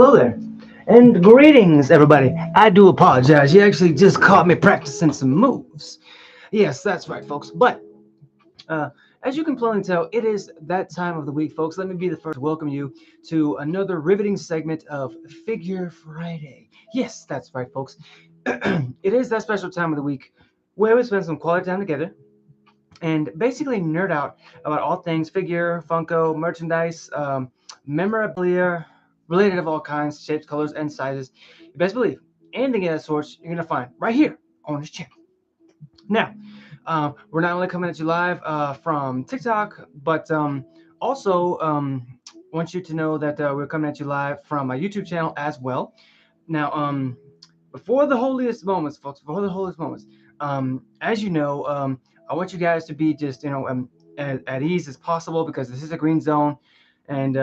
Hello there, and greetings, everybody. I do apologize. You actually just caught me practicing some moves. Yes, that's right, folks. But uh, as you can plainly tell, it is that time of the week, folks. Let me be the first to welcome you to another riveting segment of Figure Friday. Yes, that's right, folks. It is that special time of the week where we spend some quality time together and basically nerd out about all things figure, Funko, merchandise, memorabilia, related of all kinds, shapes, colors, and sizes. You best believe anything of that sort you're gonna find right here on this channel. Now, we're not only coming at you live from TikTok, but also want you to know that we're coming at you live from my YouTube channel as well. Now, before the holiest moments, folks, before the holiest moments, as you know, I want you guys to be just, at ease as possible because this is a green zone. And,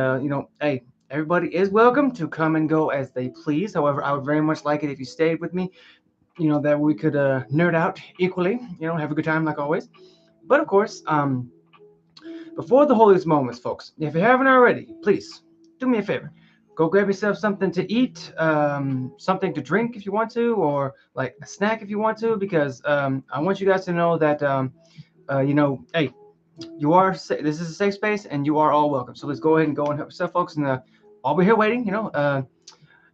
hey, everybody is welcome to come and go as they please. However, I would very much like it if you stayed with me, that we could nerd out equally, have a good time like always. But of course, before the holiest moments, folks, if you haven't already, please do me a favor. Go grab yourself something to eat, something to drink if you want to, or like a snack if you want to, because I want you guys to know that, hey, this is a safe space and you are all welcome. So let's go ahead and go and help yourself, folks. And I'll be here waiting, hello,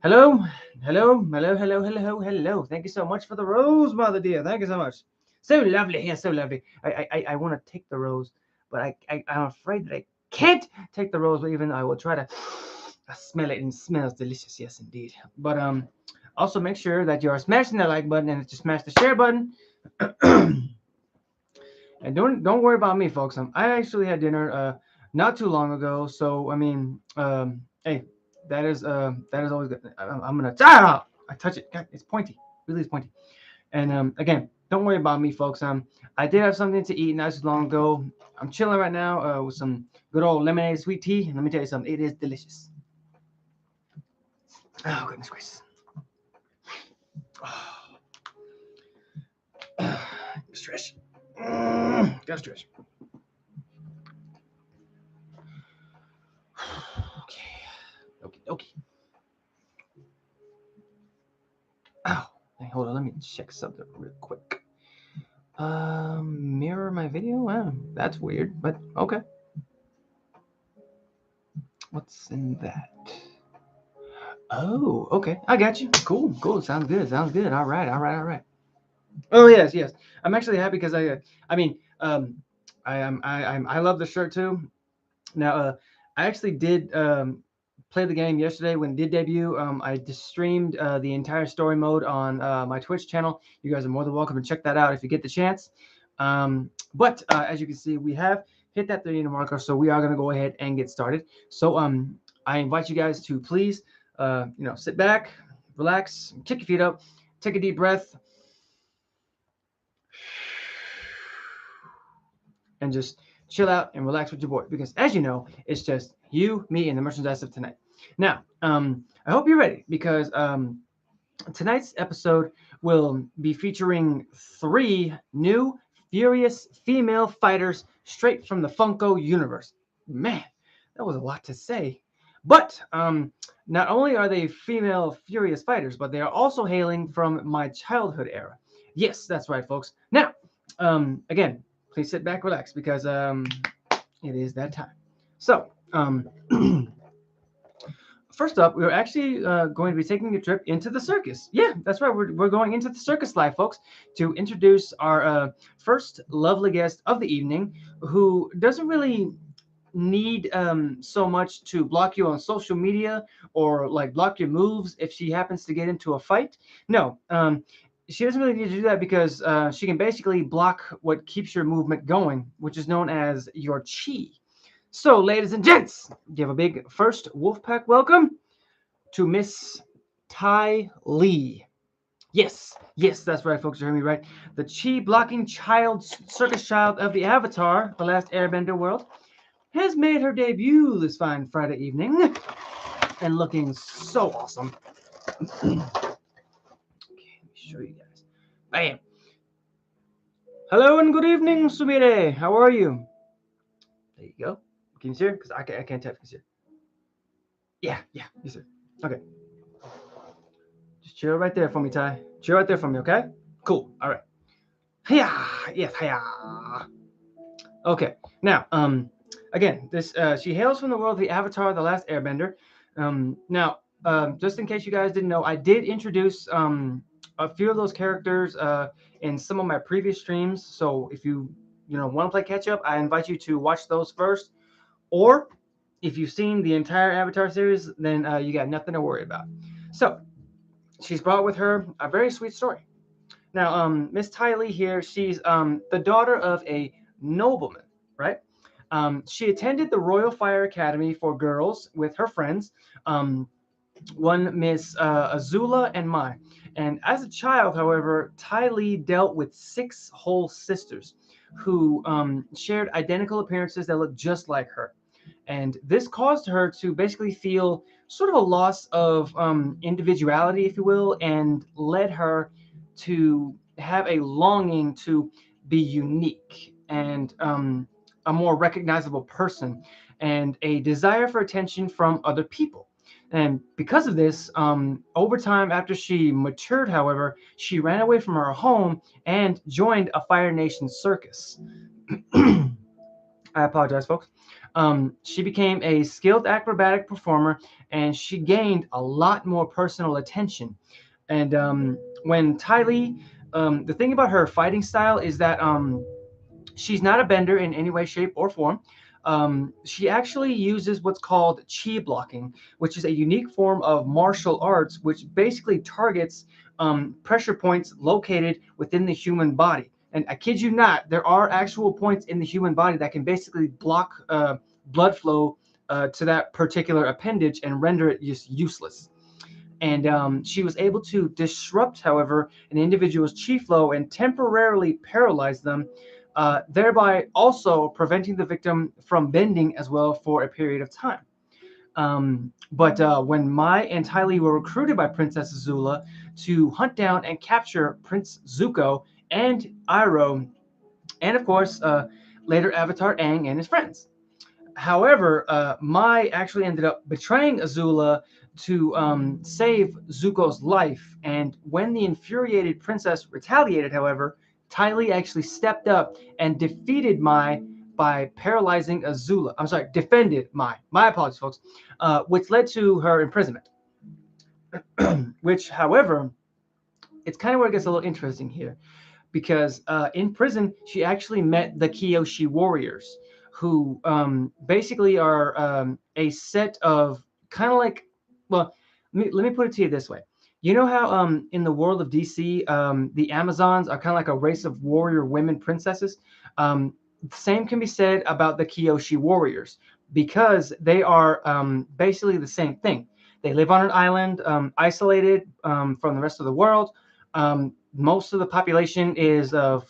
hello. Thank you so much for the rose, mother dear. Thank you so much. So lovely. Yeah, so lovely. I want to take the rose, but I'm afraid that I can't take the rose, but even I will try to smell it, and it smells delicious. Yes, indeed. But also make sure that you are smashing that like button and to smash the share button. And don't worry about me, folks. I actually had dinner not too long ago, so I mean, hey, that is always good. I'm gonna I touch it. God, it's pointy. Really, it's pointy. And again, don't worry about me, folks. I did have something to eat not too long ago. I'm chilling right now with some good old lemonade sweet tea. And let me tell you something. It is delicious. Oh goodness gracious. Stretch. Gotta stretch. Okay. Okay. Oh, hey, hold on. Let me check something real quick. Mirror my video? Wow, that's weird, but okay. What's in that? Oh, okay. I got you. Cool. Sounds good. All right. Oh yes. I'm actually happy because I mean, I love the shirt too. Now, I actually did play the game yesterday when it did debut. I just streamed the entire story mode on my Twitch channel. You guys are more than welcome to check that out if you get the chance. But as you can see, we have hit that 30-minute marker, so we are going to go ahead and get started. So I invite you guys to please, sit back, relax, kick your feet up, take a deep breath, and just chill out and relax with your boy. Because as you know, it's just you, me, and the merchandise of tonight. Now, I hope you're ready because tonight's episode will be featuring 3 new furious female fighters straight from the Funko universe. Man, that was a lot to say. But not only are they female furious fighters, but they are also hailing from my childhood era. Yes, that's right, folks. Now, again, please sit back, relax, because it is that time. So, first up, we're actually going to be taking a trip into the circus. Yeah, that's right. We're going into the circus live, folks, to introduce our first lovely guest of the evening, who doesn't really need so much to block you on social media or like block your moves if she happens to get into a fight. No, she doesn't really need to do that because she can basically block what keeps your movement going, which is known as your chi. So, ladies and gents, give a big first Wolfpack welcome to Miss Ty Lee. Yes, that's right, folks. You heard me right. The chi blocking child, circus child of the Avatar, The Last Airbender world, has made her debut this fine Friday evening and looking so awesome. Okay, let me show you guys. Bam. Hello and good evening, Sumire. How are you? There you go. Can you see her? Because I can't tell if you can see her. Yeah, you see her. Okay, just chill right there for me, Ty. Chill right there for me, okay? Cool. All right. Hiya. Yes, hiya. Okay. Now, again, this she hails from the world of the Avatar: The Last Airbender. Now, just in case you guys didn't know, I did introduce a few of those characters in some of my previous streams. So if you want to play catch up, I invite you to watch those first. Or if you've seen the entire Avatar series, then you got nothing to worry about. So she's brought with her a very sweet story. Now, Miss Ty Lee here, she's the daughter of a nobleman, right? She attended the Royal Fire Academy for girls with her friends, um, one Miss Azula and Mai. And as a child, however, Ty Lee dealt with six whole sisters who shared identical appearances that looked just like her. And this caused her to basically feel sort of a loss of individuality, if you will, and led her to have a longing to be unique and a more recognizable person and a desire for attention from other people. And because of this, over time, after she matured, however, she ran away from her home and joined a Fire Nation circus. I apologize, folks. She became a skilled acrobatic performer and she gained a lot more personal attention. And when Ty Lee, the thing about her fighting style is that she's not a bender in any way, shape, or form. She actually uses what's called chi blocking, which is a unique form of martial arts, which basically targets pressure points located within the human body. And I kid you not, there are actual points in the human body that can basically block blood flow to that particular appendage and render it just useless. And she was able to disrupt, however, an individual's chi flow and temporarily paralyze them, thereby also preventing the victim from bending as well for a period of time. But when Mai and Ty Lee were recruited by Princess Azula to hunt down and capture Prince Zuko and Iroh, and of course, later Avatar Aang and his friends. However, Mai actually ended up betraying Azula to save Zuko's life. And when the infuriated princess retaliated, however, Ty Lee actually stepped up and defeated Mai by paralyzing Azula. I'm sorry, defended Mai. My apologies, folks. Which led to her imprisonment. Which, however, it's kind of where it gets a little interesting here because in prison she actually met the Kyoshi warriors, who basically are a set of kind of like, well, let me put it to you this way. You know how in the world of DC, the Amazons are kind of like a race of warrior women princesses? The same can be said about the Kyoshi warriors because they are basically the same thing. They live on an island, isolated from the rest of the world. Most of the population is of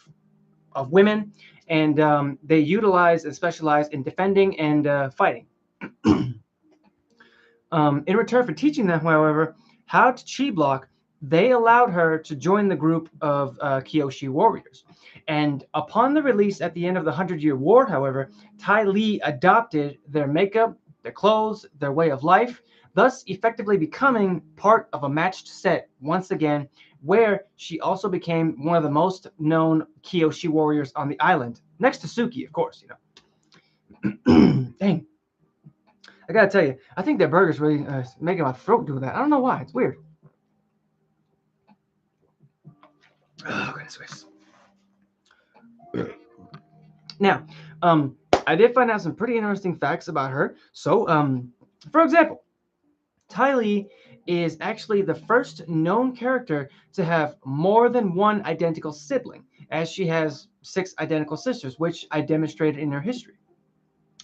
women, and they utilize and specialize in defending and fighting. In return for teaching them, however, how to chi block, they allowed her to join the group of Kyoshi warriors. And upon the release at the end of the 100-Year War, however, Ty Lee adopted their makeup, their clothes, their way of life, thus effectively becoming part of a matched set once again, where she also became one of the most known Kyoshi warriors on the island, next to Suki, of course, Dang. I gotta tell you, I think that burger's really making my throat do that. I don't know why. It's weird. Oh, goodness gracious. Now, I did find out some pretty interesting facts about her. So, for example, Ty Lee is actually the first known character to have more than one identical sibling, as she has six identical sisters, which I demonstrated in her history.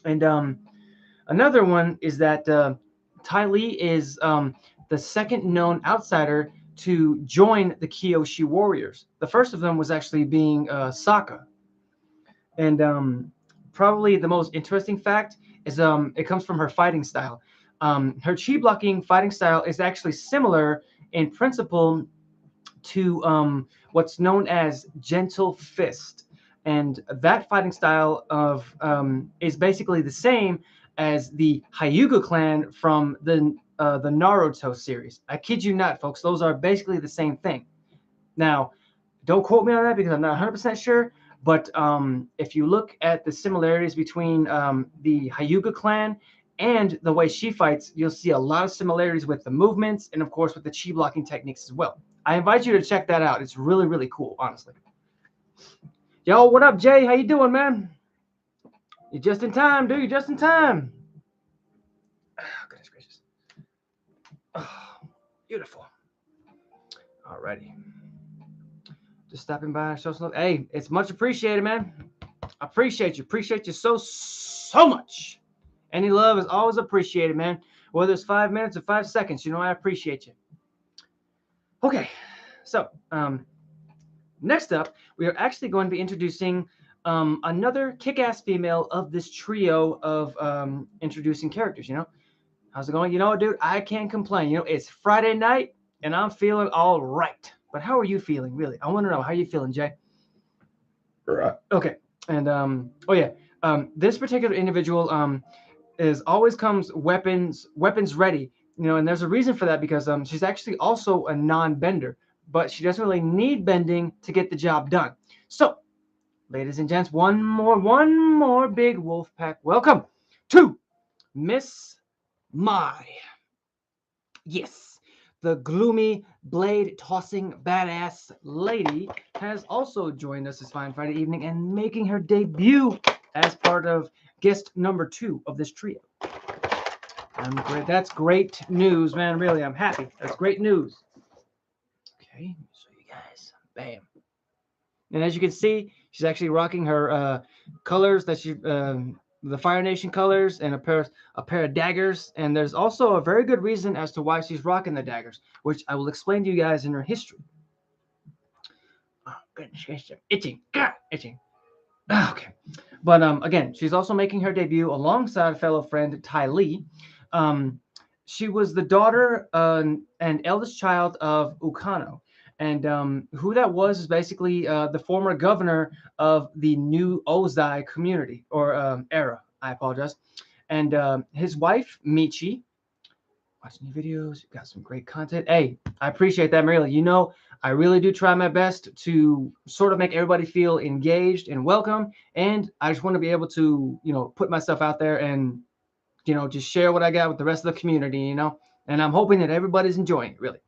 And another one is that Ty Lee is the second known outsider to join the Kyoshi warriors. The first of them was actually being Sokka. And probably the most interesting fact is it comes from her fighting style. Her chi blocking fighting style is actually similar in principle to what's known as gentle fist. And that fighting style of is basically the same as the Hyuga clan from the the Naruto series. I kid you not, folks. Those are basically the same thing. Now, don't quote me on that because I'm not 100% sure. But if you look at the similarities between the Hyuga clan and the way she fights, you'll see a lot of similarities with the movements and, of course, with the chi blocking techniques as well. I invite you to check that out. It's really, really cool, honestly. Yo, what up, Jay? How you doing, man? You're just in time, dude. You're just in time. Oh, goodness gracious. Oh, beautiful. Alrighty. Just stopping by, show some love. Hey, it's much appreciated, man. I appreciate you. Appreciate you so much. Any love is always appreciated, man. Whether it's 5 minutes or 5 seconds, I appreciate you. Okay, so next up, we are actually going to be introducing another kick-ass female of this trio of introducing characters. How's it going? You know what, dude? I can't complain. It's Friday night and I'm feeling all right. But how are you feeling, really? I want to know, how you feeling, Jay? Right. Okay. And oh yeah, this particular individual is always comes weapons ready. And there's a reason for that because she's actually also a non-bender, but she doesn't really need bending to get the job done. So, ladies and gents, one more big wolf pack. Welcome to Miss Mai. Yes, the gloomy, blade tossing badass lady has also joined us this fine Friday evening and making her debut as part of guest number 2 of this trio. I'm great. That's great news, man. Really, I'm happy. That's great news. Okay, let me show you guys. Bam. And as you can see, she's actually rocking her colors that the Fire Nation colors, and a pair of daggers. And there's also a very good reason as to why she's rocking the daggers, which I will explain to you guys in her history. Oh goodness gracious, itching, itching. Okay, but again, she's also making her debut alongside fellow friend Ty Lee. She was the daughter and eldest child of Ukano. And who that was is basically the former governor of the new Ozai community or era. I apologize. And his wife, Michi, watching your videos, you got some great content. Hey, I appreciate that, Marilla. I really do try my best to sort of make everybody feel engaged and welcome. And I just want to be able to, put myself out there and, just share what I got with the rest of the community, And I'm hoping that everybody's enjoying it, really.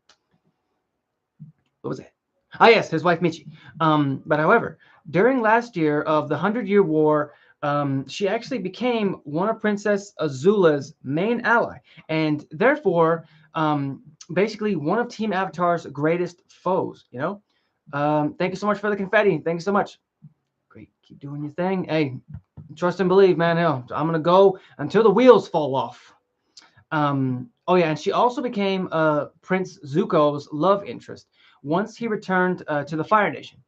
What was that? Ah, yes, his wife Michi. But however, during last year of the 100-Year War, she actually became one of Princess Azula's main ally, and therefore, basically one of Team Avatar's greatest foes. Thank you so much for the confetti. Thank you so much. Great, keep doing your thing. Hey, trust and believe, man. Hell, I'm gonna go until the wheels fall off. Oh yeah, and she also became Prince Zuko's love interest once he returned to the Fire Nation.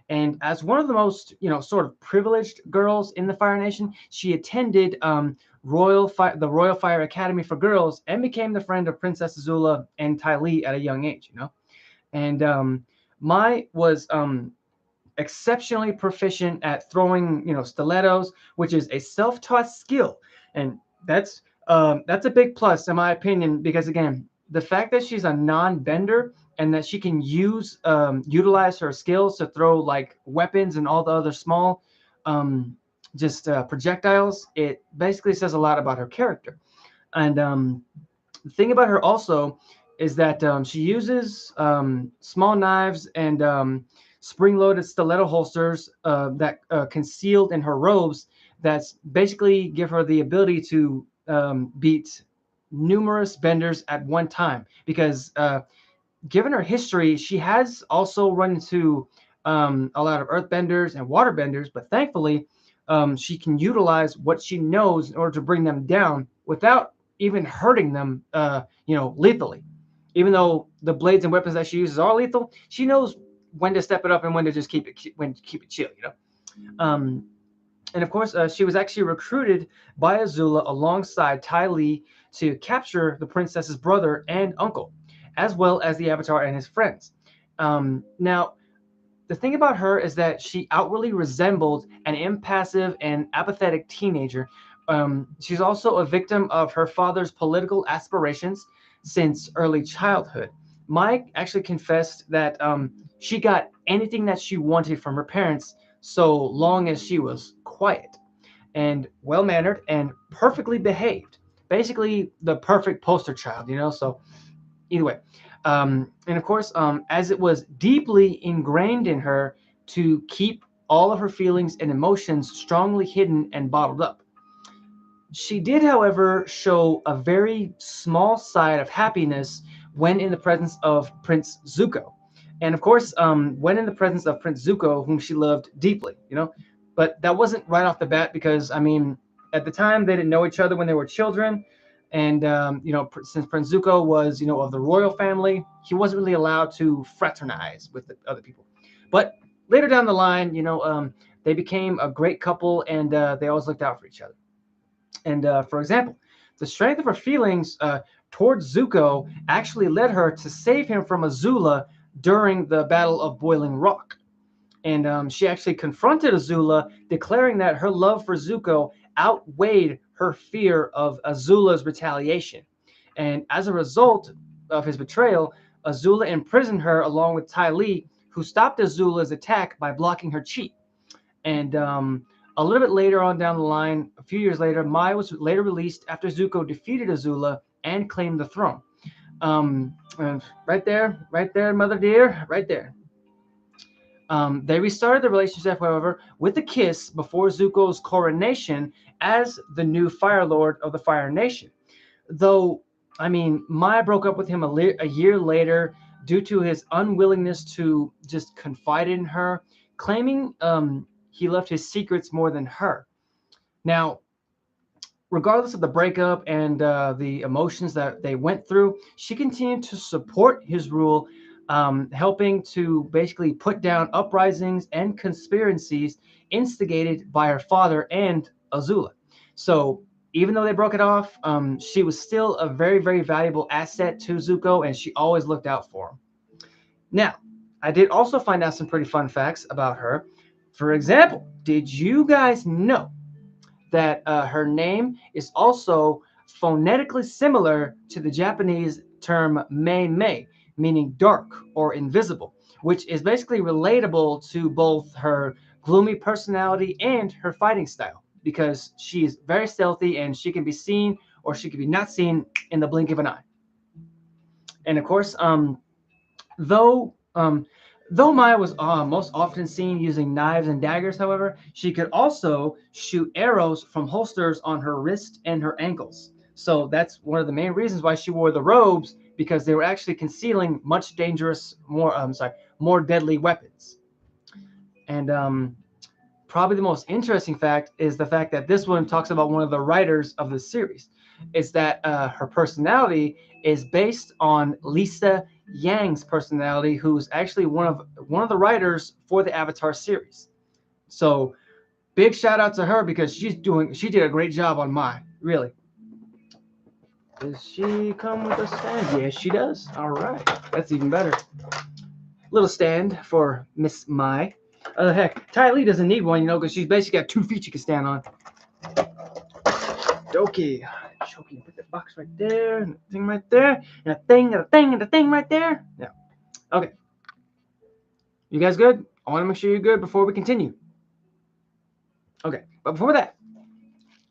And as one of the most, sort of privileged girls in the Fire Nation, she attended the Royal Fire Academy for Girls and became the friend of Princess Azula and Ty Lee at a young age. And Mai was exceptionally proficient at throwing, stilettos, which is a self-taught skill, and that's a big plus in my opinion because again, the fact that she's a non-bender and that she can utilize her skills to throw like weapons and all the other small projectiles, it basically says a lot about her character. And the thing about her also is that she uses small knives and spring-loaded stiletto holsters that concealed in her robes that's basically give her the ability to beat numerous benders at one time because given her history, she has also run into a lot of earthbenders and waterbenders, but thankfully she can utilize what she knows in order to bring them down without even hurting them, lethally. Even though the blades and weapons that she uses are lethal, she knows when to step it up and when to just keep it chill. And of course, she was actually recruited by Azula alongside Ty Lee to capture the princess's brother and uncle, as well as the Avatar and his friends. Now, the thing about her is that she outwardly resembled an impassive and apathetic teenager. She's also a victim of her father's political aspirations, since early childhood. Mai actually confessed that she got anything that she wanted from her parents so long as she was quiet and well mannered and perfectly behaved. Basically, the perfect poster child, you know? So, either way. And of course, as it was deeply ingrained in her to keep all of her feelings and emotions strongly hidden and bottled up. She did, however, show a very small side of happiness when in the presence of Prince Zuko. And of course, when in the presence of Prince Zuko, whom she loved deeply, you know. But that wasn't right off the bat because, I mean, at the time they didn't know each other when they were children. And, since Prince Zuko was, of the royal family, he wasn't really allowed to fraternize with the other people. But later down the line, they became a great couple and they always looked out for each other. And for example, the strength of her feelings towards Zuko actually led her to save him from Azula during the Battle of Boiling Rock. And she actually confronted Azula, declaring that her love for Zuko outweighed her fear of Azula's retaliation. And as a result of his betrayal, Azula imprisoned her along with Ty Lee, who stopped Azula's attack by blocking her chi. And a little bit later on down the line, a few years later, Mai was later released after Zuko defeated Azula and claimed the throne. And right there, mother dear, right there. They restarted the relationship, however, with a kiss before Zuko's coronation as the new Fire Lord of the Fire Nation. Though, I mean, Maya broke up with him a year later due to his unwillingness to just confide in her, claiming he loved his secrets more than her. Now, regardless of the breakup and the emotions that they went through, she continued to support his rule, helping to basically put down uprisings and conspiracies instigated by her father and Azula. So even though they broke it off, she was still a very, very valuable asset to Zuko, and she always looked out for him. Now, I did also find out some pretty fun facts about her. For example, did you guys know that her name is also phonetically similar to the Japanese term Mei Mei, meaning dark or invisible, which is basically relatable to both her gloomy personality and her fighting style, because she's very stealthy and she can be seen or she can be not seen in the blink of an eye. And of course, Though though Maya was most often seen using knives and daggers, however, she could also shoot arrows from holsters on her wrist and her ankles. So that's one of the main reasons why she wore the robes, because they were actually concealing much dangerous, more deadly weapons. And probably the most interesting fact is the fact that this one talks about one of the writers of the series. Is that her personality is based on Lisa Yang's personality, who's actually one of the writers for the Avatar series. So big shout out to her because she did a great job on Mai. Really. Does she come with a stand? Yes, she does. All right, that's even better. Little stand for Miss Mai. Heck, Ty Lee doesn't need one, because she's basically got 2 feet she can stand on. Doki. Choking. Put the box right there, and the thing right there, and a thing, and a thing, and a thing right there. Yeah. Okay. You guys good? I want to make sure you're good before we continue. Okay. But before that,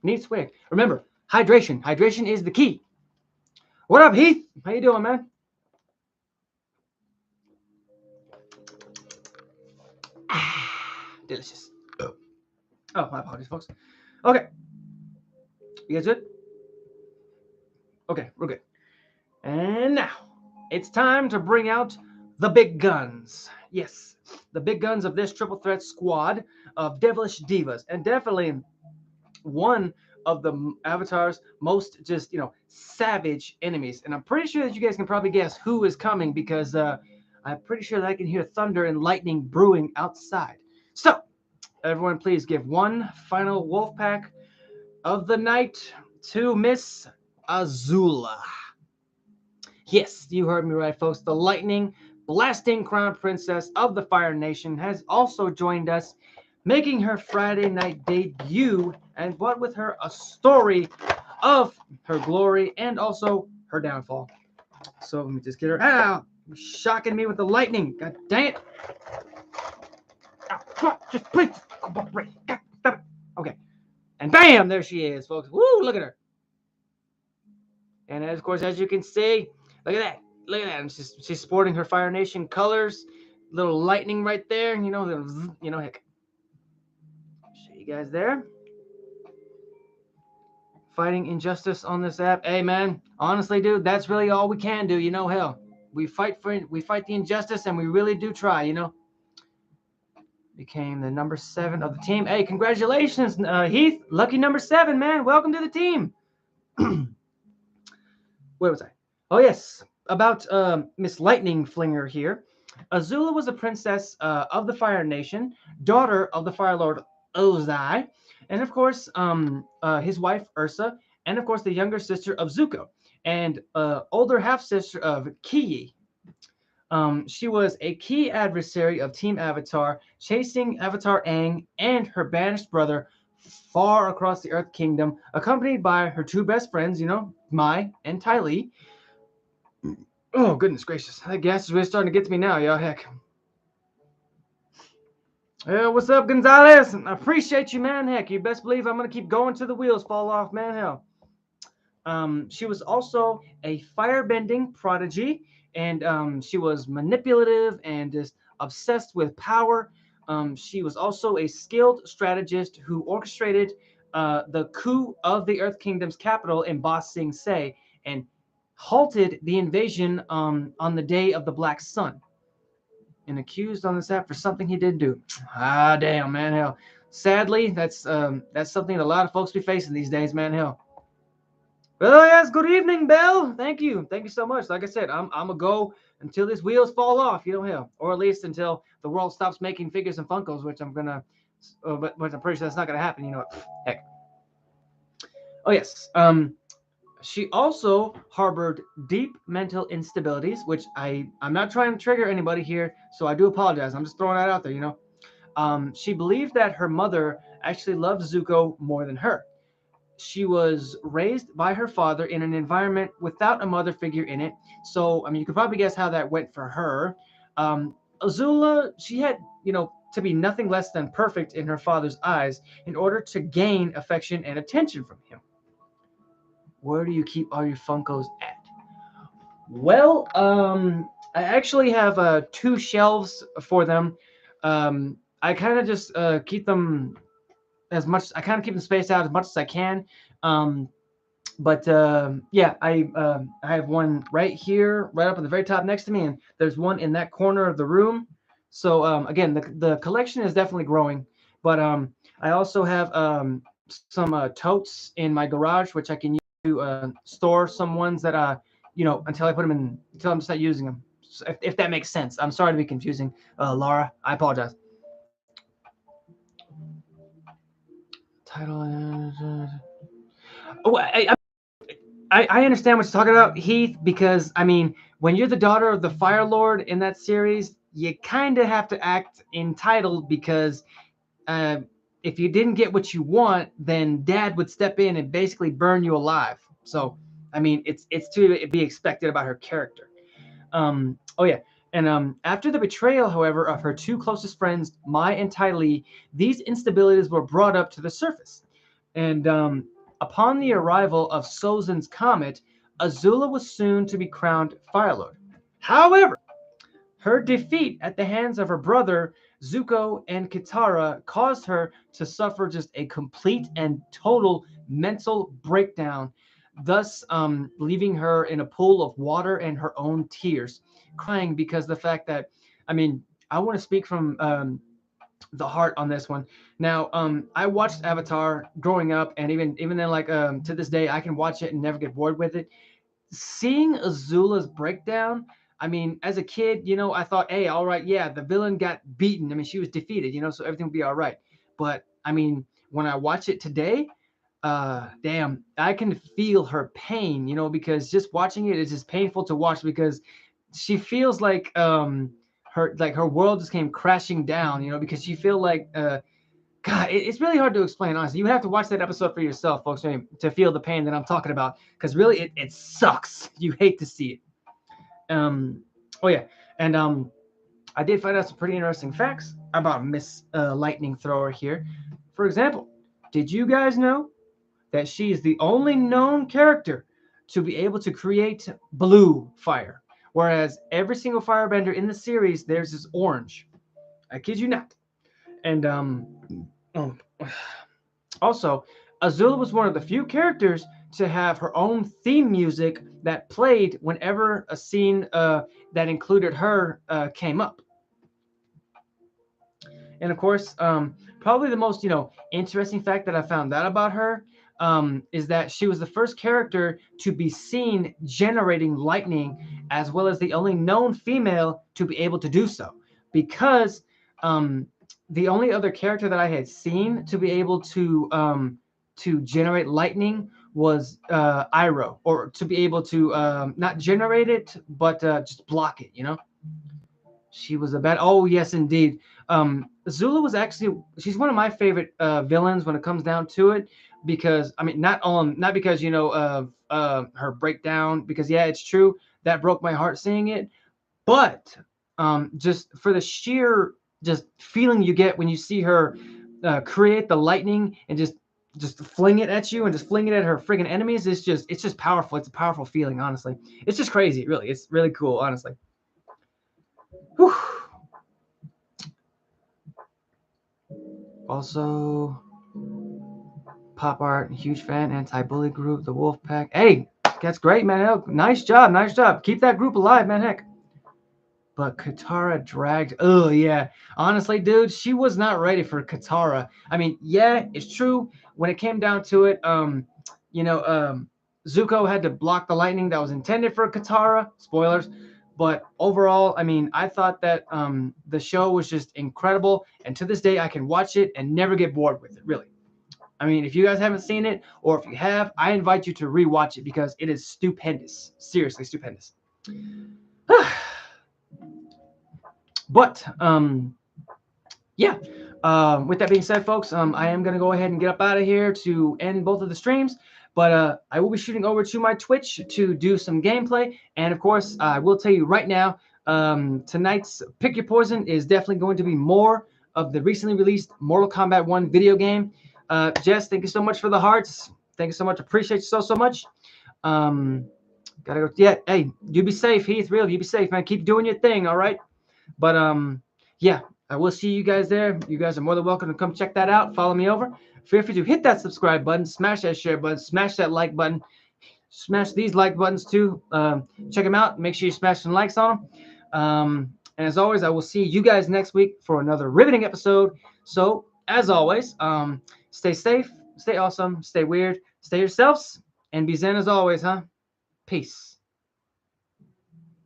need swig. Remember, hydration. Hydration is the key. What up, Heath? How you doing, man? Delicious. Oh, my apologies, folks. Okay. You guys good? Okay, we're good. And now, it's time to bring out the big guns. Yes, the big guns of this triple threat squad of devilish divas. And definitely one of the Avatar's most just, savage enemies. And I'm pretty sure that you guys can probably guess who is coming because I'm pretty sure that I can hear thunder and lightning brewing outside. So, everyone, please give one final wolf pack of the night to Miss Azula. Yes, you heard me right, folks. The lightning blasting crown princess of the Fire Nation has also joined us, making her Friday night debut, and brought with her a story of her glory and also her downfall. So let me just get her. Ow! Shocking me with the lightning. God dang it. Ow, come on, just please. Cooperate. God, stop it. Okay. And bam, there she is, folks. Woo, look at her. And of course, as you can see, look at that. Look at that. And she's sporting her Fire Nation colors. Little lightning right there. Heck. Show you guys there. Fighting injustice on this app. Hey, man. Honestly, dude, that's really all we can do. Hell. We fight the injustice, and we really do try. Became the number 7 of the team. Hey, congratulations, Heath. Lucky number 7, man. Welcome to the team. Where was I? Oh, yes. About Miss Lightning Flinger here. Azula was a princess of the Fire Nation, daughter of the Fire Lord Ozai, and of course, his wife Ursa, and of course, the younger sister of Zuko, and older half sister of Kiyi. She was a key adversary of Team Avatar, chasing Avatar Aang and her banished brother far across the Earth Kingdom, accompanied by her two best friends, Mai and Ty Lee. Oh, goodness gracious. That gas is really starting to get to me now, y'all. Heck. What's up, Gonzalez? I appreciate you, man. Heck, you best believe I'm going to keep going till the wheels fall off, man. Hell. She was also a firebending prodigy, and she was manipulative and just obsessed with power. She was also a skilled strategist who orchestrated the coup of the Earth Kingdom's capital in Ba Sing Se and halted the invasion on the day of the Black Sun, and accused on this app for something he didn't do. Ah, damn, man, hell. Sadly, that's something that a lot of folks be facing these days, man, hell. Well, yes, good evening, Bell. Thank you so much. Like I said, I'm gonna go until these wheels fall off, hell, or at least until the world stops making figures and Funkos, which but I'm pretty sure that's not gonna happen. Heck. Oh yes. She also harbored deep mental instabilities, which I'm not trying to trigger anybody here, so I do apologize. I'm just throwing that out there. She believed that her mother actually loved Zuko more than her. She was raised by her father in an environment without a mother figure in it. So, I mean, you could probably guess how that went for her. Azula, she had, to be nothing less than perfect in her father's eyes in order to gain affection and attention from him. Where do you keep all your Funkos at? Well, I actually have two shelves for them. I kind of just keep them as much. I kind of keep them spaced out as much as I can. Um, but yeah, I have one right here, right up at the very top next to me, and there's one in that corner of the room. So again, the collection is definitely growing. But I also have some totes in my garage, which I can use to store some ones that until I put them in, until I'm just not using them. So if that makes sense. I'm sorry to be confusing, Laura. I apologize. Title. Oh, I understand what you're talking about, Heath, because I mean, when you're the daughter of the Fire Lord in that series, you kind of have to act entitled because uh, if you didn't get what you want, then Dad would step in and basically burn you alive. So, I mean, it's to be expected about her character. Oh yeah, and after the betrayal, however, of her two closest friends, Mai and Ty Lee, these instabilities were brought up to the surface. And upon the arrival of Sozin's comet, Azula was soon to be crowned Fire Lord. However, her defeat at the hands of her brother Zuko and Kitara caused her to suffer just a complete and total mental breakdown, thus leaving her in a pool of water and her own tears, crying because the fact that, I mean, I want to speak from the heart on this one. Now, I watched Avatar growing up, and even then, like to this day, I can watch it and never get bored with it. Seeing Azula's breakdown, I mean, as a kid, I thought, hey, all right, yeah, the villain got beaten. I mean, she was defeated, so everything would be all right. But I mean, when I watch it today, damn, I can feel her pain, because just watching it is just painful to watch because she feels like her world just came crashing down, because you feel like God, it's really hard to explain, honestly. You have to watch that episode for yourself, folks, to feel the pain that I'm talking about. Because really, it sucks. You hate to see it. Um, oh yeah, and I did find out some pretty interesting facts about Miss Lightning Thrower here. For example, did you guys know that she is the only known character to be able to create blue fire, whereas every single firebender in the series theirs is orange. I kid you not. And um, also, Azula was one of the few characters to have her own theme music that played whenever a scene that included her came up. And of course, probably the most interesting fact that I found out about her is that she was the first character to be seen generating lightning, as well as the only known female to be able to do so. Because um, the only other character that I had seen to be able to generate lightning was Iroh, or to be able to not generate it, but just block it. She was a bad. Oh yes, indeed. Zula was actually she's one of my favorite villains when it comes down to it, because I mean not because of her breakdown, because yeah, it's true that broke my heart seeing it, but just for the sheer just feeling you get when you see her create the lightning and just fling it at you and just fling it at her friggin' enemies. It's just powerful. It's a powerful feeling, honestly. It's just crazy, really. It's really cool, honestly. Whew. Also, pop art, huge fan, anti-bully group, the Wolf Pack. Hey, that's great, man. Hell, nice job, nice job. Keep that group alive, man. Heck. But Katara dragged. Oh yeah, honestly, dude, she was not ready for Katara. I mean, yeah, it's true. When it came down to it, you know, Zuko had to block the lightning that was intended for Katara. Spoilers. But overall, I mean, I thought that the show was just incredible, and to this day, I can watch it and never get bored with it. Really. I mean, if you guys haven't seen it, or if you have, I invite you to rewatch it because it is stupendous. Seriously, stupendous. But yeah. With that being said, folks, I am gonna go ahead and get up out of here to end both of the streams. But I will be shooting over to my Twitch to do some gameplay, and of course, I will tell you right now, tonight's Pick Your Poison is definitely going to be more of the recently released Mortal Kombat 1 video game. Jess, thank you so much for the hearts. Thank you so much. Appreciate you so much. Um, gotta go. Yeah, hey, you be safe, Heath. Real, you be safe, man. Keep doing your thing, all right? But yeah, I will see you guys there. You guys are more than welcome to come check that out. Follow me over. Feel free to hit that subscribe button, smash that share button, smash that like button, smash these like buttons too. Check them out. Make sure you smash some likes on them. And as always, I will see you guys next week for another riveting episode. So as always, stay safe, stay awesome, stay weird, stay yourselves, and be zen as always, huh? Peace.